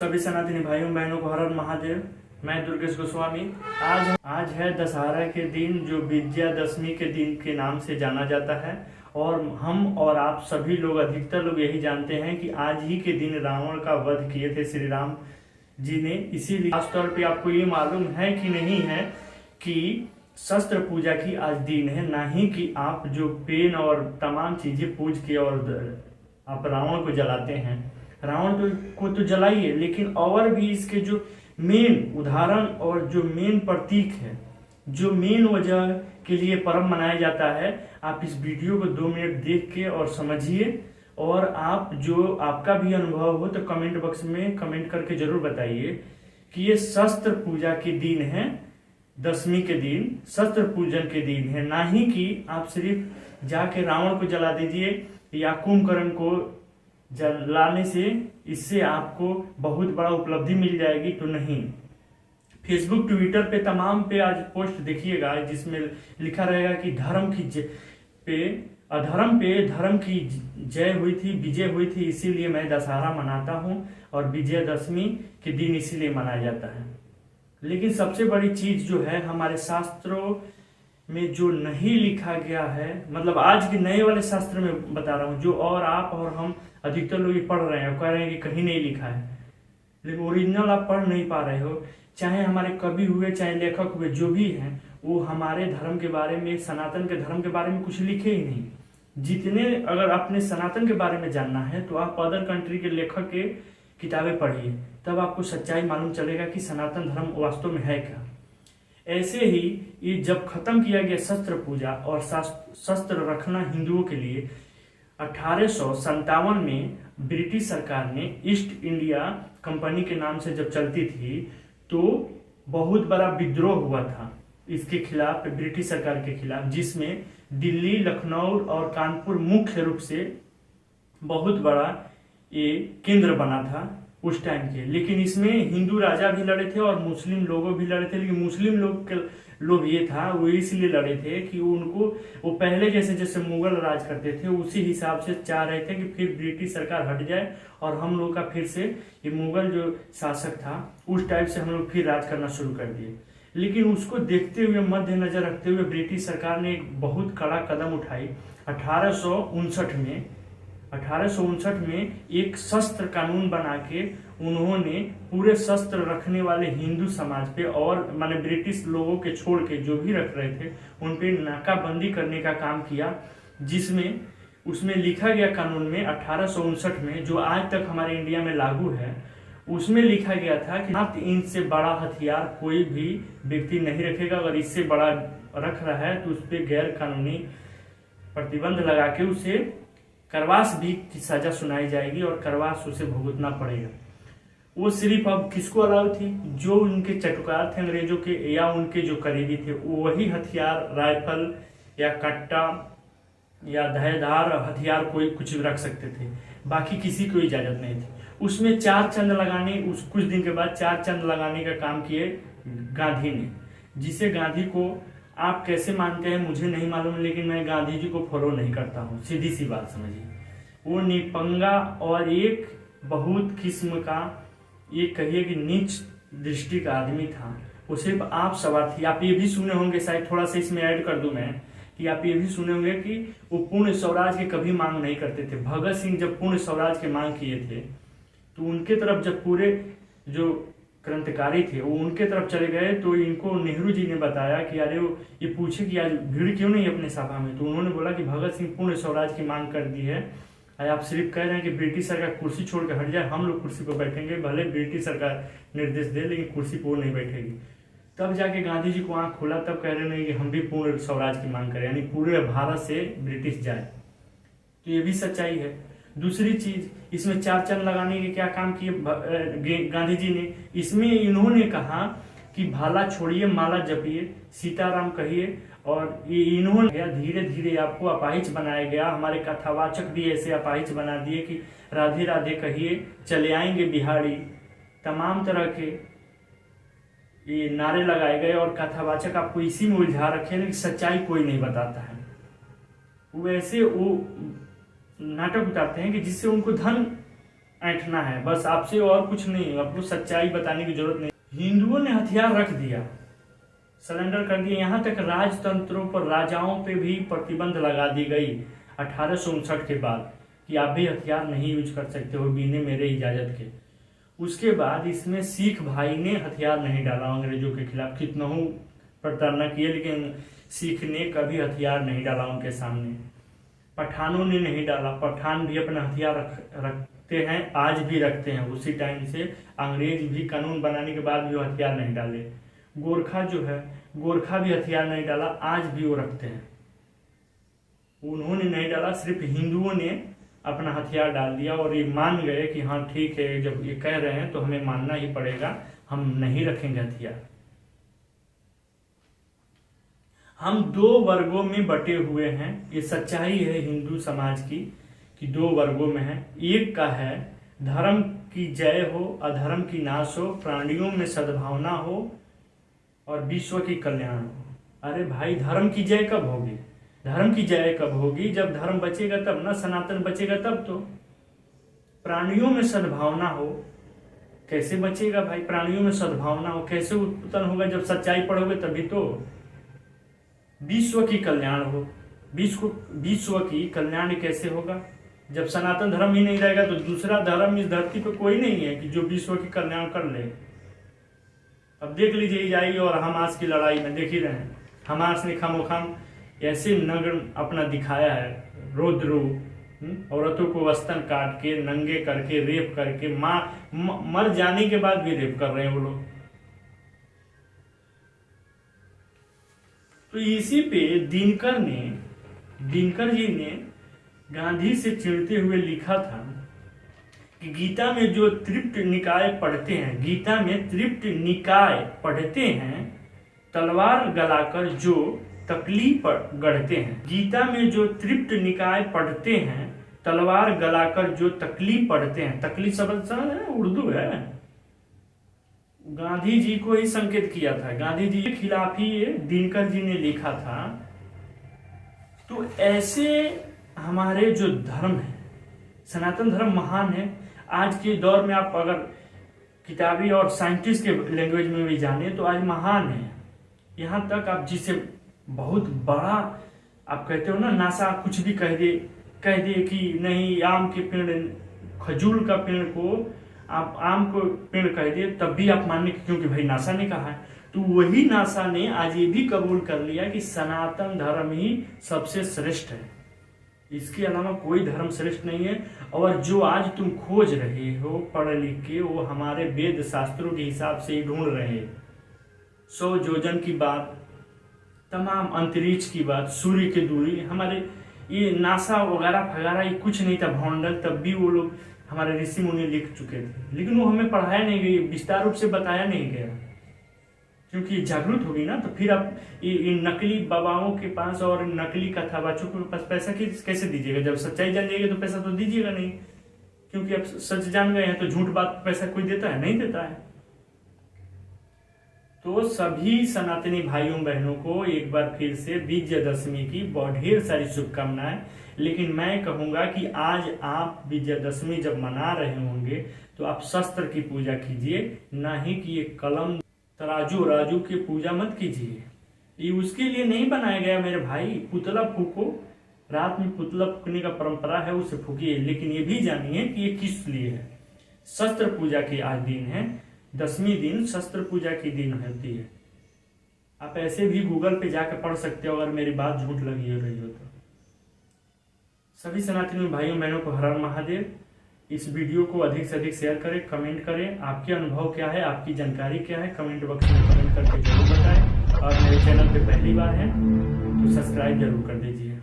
सभी सनातनी भाइयों बहनों को हर हर महादेव। मैं दुर्गेश गोस्वामी। आज है दशहरा के दिन, जो विजयादशमी के दिन के नाम से जाना जाता है। और हम और आप सभी लोग, अधिकतर लोग यही जानते हैं कि आज ही के दिन रावण का वध किए थे श्री राम जी ने। इसीलिए खास तौर पे आपको ये मालूम है कि नहीं है कि शस्त्र पूजा की आज दिन है, ना ही कि आप जो पेन और तमाम चीजें पूज के और आप रावण को जलाते हैं। रावण को तो जलाइए, लेकिन और भी इसके जो मेन उदाहरण और जो मेन प्रतीक है, जो मेन वजह के लिए पर्व मनाया जाता है, आप इस वीडियो को 2 मिनट देख के और समझिए। और आप जो आपका भी अनुभव हो तो कमेंट बॉक्स में कमेंट करके जरूर बताइए कि ये शस्त्र पूजा के दिन है, दशमी के दिन शस्त्र पूजन के दिन है, ना ही कि आप सिर्फ जाके रावण को जला दीजिए या कुंभकर्ण को जलाने से इससे आपको बहुत बड़ा उपलब्धि मिल जाएगी। तो नहीं, फेसबुक ट्विटर पे तमाम पे आज पोस्ट देखिएगा जिसमें लिखा रहेगा कि धर्म की अधर्म पे धर्म की जय हुई थी, विजय हुई थी, इसीलिए मैं दशहरा मनाता हूं और विजयदशमी के दिन इसीलिए मनाया जाता है। लेकिन सबसे बड़ी चीज जो है, हमारे शास्त्रों में जो नहीं लिखा गया है, मतलब आज के नए वाले शास्त्र में बता रहा हूँ, जो और आप और हम अधिकतर लोग पढ़ रहे हैं, कह रहे हैं कि कहीं नहीं लिखा है, लेकिन ओरिजिनल आप पढ़ नहीं पा रहे हो। चाहे हमारे कवि हुए, चाहे लेखक हुए, जो भी हैं, वो हमारे धर्म के बारे में, सनातन के धर्म के बारे में कुछ लिखे ही नहीं। जितने अगर अपने सनातन के बारे में जानना है तो आप अदर कंट्री के लेखक के किताबें पढ़िए, तब आपको सच्चाई मालूम चलेगा कि सनातन धर्म वास्तव में है क्या। ऐसे ही ये जब खत्म किया गया शस्त्र पूजा और शस्त्र रखना हिंदुओं के लिए, 1857 में ब्रिटिश सरकार ने ईस्ट इंडिया कंपनी के नाम से जब चलती थी तो बहुत बड़ा विद्रोह हुआ था इसके खिलाफ, ब्रिटिश सरकार के खिलाफ, जिसमें दिल्ली, लखनऊ और कानपुर मुख्य रूप से बहुत बड़ा ये केंद्र बना था उस टाइम के। लेकिन इसमें हिंदू राजा भी लड़े थे और मुस्लिम लोगों भी लड़े थे। लेकिन मुस्लिम लोग ये था, वो इसलिए लड़े थे कि वो पहले जैसे मुगल राज करते थे उसी हिसाब से चाह रहे थे कि फिर ब्रिटिश सरकार हट जाए और हम लोग का फिर से ये मुगल जो शासक था उस टाइप से हम लोग फिर राज करना शुरू कर दिए। लेकिन उसको देखते हुए, मद्देनजर रखते हुए, ब्रिटिश सरकार ने एक बहुत कड़ा कदम उठाई। 1859 में एक शस्त्र कानून बना के उन्होंने पूरे शस्त्र रखने वाले हिंदू समाज पे, और माने ब्रिटिश लोगों के छोड़ के जो भी रख रहे थे उन पे नाकाबंदी करने का काम किया। जिसमें उसमें लिखा गया कानून में 1859 में, जो आज तक हमारे इंडिया में लागू है, उसमें लिखा गया था कि 7 इंच से बड़ा हथियार कोई भी व्यक्ति नहीं रखेगा। अगर इससे बड़ा रख रहा है तो उस पर गैर कानूनी प्रतिबंध लगा के उसे करवास भी की सजा सुनाई जाएगी और करवास उसे भुगतना पड़ेगा। वो सिर्फ अब किसको अलाउ थी? जो उनके चटुकार थे अंग्रेजों के, या उनके जो करीबी थे, वही हथियार, राइफल या कट्टा या धारदार हथियार कोई कुछ भी रख सकते थे, बाकी किसी को इजाजत नहीं थी। उसमें 4 चंद लगाने, कुछ दिन के बाद 4 चंद लगाने का काम किए गांधी ने, जिसे गांधी को आप कैसे मानते हैं मुझे नहीं मालूम, लेकिन मैं गांधी जी को फॉलो नहीं करता हूँ, सीधी सी बात समझिए। वो निपंगा और एक बहुत किस्म का, ये कहिए कि नीच दृष्टि का आदमी था। वो सिर्फ आप स्वार्थी। आप ये भी सुने होंगे, शायद थोड़ा सा इसमें ऐड कर दूं मैं, कि आप ये भी सुने होंगे कि वो पूर्ण स्वराज की कभी मांग नहीं करते थे। भगत सिंह जब पूर्ण स्वराज की मांग किए थे तो उनके तरफ जब पूरे जो क्रांतिकारी थे वो उनके तरफ चले गए, तो इनको नेहरू जी ने बताया कि अरे वो ये पूछे कि आज भीड़ क्यों नहीं अपने सभा में, तो उन्होंने बोला कि भगत सिंह पूर्ण स्वराज की मांग कर दी है। आप सिर्फ कह रहे हैं कि ब्रिटिश सरकार कुर्सी छोड़ के हट जाए, हम लोग कुर्सी पर बैठेंगे, भले ब्रिटिश सरकार निर्देश दे, लेकिन कुर्सी पर वो नहीं बैठेगी। तब जाके गांधी जी को आंख खुला, तब कह रहे हैं कि हम भी पूर्ण स्वराज की मांग करें, यानी पूरे भारत से ब्रिटिश जाए। तो ये भी सच्चाई है। दूसरी चीज, इसमें 4 चंद लगाने के क्या काम किए गांधी जी ने? इसमें इन्होंने कहा कि भाला छोड़िए, माला जपिए, सीताराम कहिए, और ये इन्होंने धीरे धीरे आपको अपाहिज बनाया गया। हमारे कथावाचक भी ऐसे अपाहिज बना दिए कि राधे राधे कहिए, चले आएंगे बिहारी, तमाम तरह के ये नारे लगाए गए और कथावाचक आपको इसी में उलझा रखे, लेकिन सच्चाई कोई नहीं बताता है। वैसे वो नाटक उतारते हैं कि जिससे उनको धन ऐंठना है बस, आपसे और कुछ नहीं, आपको सच्चाई बताने की जरूरत नहीं। हिंदुओं ने हथियार रख दिया, सरेंडर कर दिया। यहाँ तक राजतंत्रों पर, राजाओं पे भी प्रतिबंध लगा दी गई 1859 के बाद कि आप भी हथियार नहीं यूज कर सकते हो बिना मेरे इजाजत के। उसके बाद इसमें सिख भाई ने हथियार नहीं डाला अंग्रेजों के खिलाफ, कितना हूँ प्रताड़ना किए, लेकिन सिख ने कभी हथियार नहीं डाला उनके सामने। पठानों ने नहीं डाला, पठान भी अपना हथियार रखते हैं, आज भी रखते हैं। उसी टाइम से अंग्रेज भी कानून बनाने के बाद भी वो हथियार नहीं डाले। गोरखा जो है, गोरखा भी हथियार नहीं डाला, आज भी वो रखते हैं। उन्होंने नहीं डाला, सिर्फ हिंदुओं ने अपना हथियार डाल दिया और ये मान गए कि हाँ ठीक है, जब ये कह रहे हैं तो हमें मानना ही पड़ेगा, हम नहीं रखेंगे हथियार। हम दो वर्गों में बटे हुए हैं, ये सच्चाई है हिंदू समाज की कि दो वर्गों में है। एक का है धर्म की जय हो, अधर्म की नाश हो, प्राणियों में सद्भावना हो और विश्व की कल्याण हो। अरे भाई, धर्म की जय कब होगी? धर्म की जय कब होगी? जब धर्म बचेगा तब ना, सनातन बचेगा तब तो। प्राणियों में सद्भावना हो, कैसे बचेगा भाई? प्राणियों में सद्भावना हो कैसे उत्पन्न होगा? जब सच्चाई पढ़ोगे तभी तो। विश्व की कल्याण हो, विश्व की कल्याण कैसे होगा? जब सनातन धर्म ही नहीं रहेगा तो दूसरा धर्म इस धरती पे कोई नहीं है कि जो विश्व की कल्याण कर ले। अब देख लीजिए इजराइल और हमास की लड़ाई में, देख ही रहे हैं, हमास ने खामोखाम ऐसे नग्न अपना दिखाया है, रौद्र औरतों को वस्त्रन काट के, नंगे करके, रेप करके, मर जाने के बाद भी रेप कर रहे हैं वो लोग। तो इसी पे दिनकर जी ने गांधी से चिढ़ते हुए लिखा था कि गीता में जो तृप्त निकाय पढ़ते हैं, गीता में तृप्त निकाय पढ़ते हैं, तलवार गलाकर जो तकली पर गढ़ते हैं। गीता में जो तृप्त निकाय पढ़ते हैं, तलवार गलाकर जो तकली पढ़ते हैं। तकली शब्द समझ है, उर्दू है। गांधी जी को ही संकेत किया था, गांधी जी के खिलाफ ही दिनकर जी ने लिखा था। तो ऐसे हमारे जो धर्म है, सनातन धर्म महान है। आज के दौर में आप अगर किताबी और साइंटिस्ट के लैंग्वेज में भी जाने तो आज महान है। यहाँ तक आप जिसे बहुत बड़ा आप कहते हो ना, नासा कुछ भी कह दे कि नहीं, आम के पेड़, खजूर का पेड़ को आप आम को पेड़ कह दे, तब भी आप मानने, क्योंकि भाई नासा ने कहा है। तो वही नासा ने आज ये भी कबूल कर लिया कि सनातन धर्म ही सबसे श्रेष्ठ है, इसके अलावा कोई धर्म श्रेष्ठ नहीं है। और जो आज तुम खोज रहे हो पढ़ लिख के, वो हमारे वेद शास्त्रों के हिसाब से ही ढूंढ रहे हैं। 100 योजन की बात, तमाम अंतरिक्ष की बात, सूर्य की दूरी, हमारे ये नासा वगैरह वगैरह ये कुछ नहीं था भौंडल, तब भी वो लोग हमारे ऋषि मुनि लिख चुके थे, लेकिन वो हमें पढ़ाया नहीं गया, विस्तार रूप से बताया नहीं गया। क्योंकि जागरूक होगी ना, तो फिर आप इन नकली बाबाओं के पास और नकली कथावाचकों के पास पैसा कैसे दीजिएगा? जब सच्चाई जान जाएगी तो पैसा तो दीजिएगा नहीं, क्योंकि अब सच जान गए हैं तो झूठ बात पैसा कोई देता है? नहीं देता है। तो सभी सनातनी भाइयों बहनों को एक बार फिर से विजयदशमी की बहुत ढेर सारी शुभकामनाएं। लेकिन मैं कहूंगा कि आज आप विजयदशमी जब मना रहे होंगे तो आप शस्त्र की पूजा कीजिए, ना ही कि ये कलम तराजू राजू की पूजा मत कीजिए। ये उसके लिए नहीं बनाया गया मेरे भाई। पुतला फूको, रात में पुतला फूकने का परंपरा है, उसे फूकिए, लेकिन ये भी जानिए कि ये किस लिए है। शस्त्र पूजा की आज दिन है, 10वीं दिन शस्त्र पूजा की दिन होती है। आप ऐसे भी गूगल पे जाकर पढ़ सकते हो अगर मेरी बात झूठ लगी हो रही हो तो। सभी सनातनी भाइयों बहनों को हर हर महादेव। इस वीडियो को अधिक से अधिक शेयर करें, कमेंट करें, आपके अनुभव क्या है, आपकी जानकारी क्या है, कमेंट बॉक्स में कमेंट करके जरूर बताएं। और मेरे चैनल पे पहली बार है तो सब्सक्राइब जरूर कर दीजिए।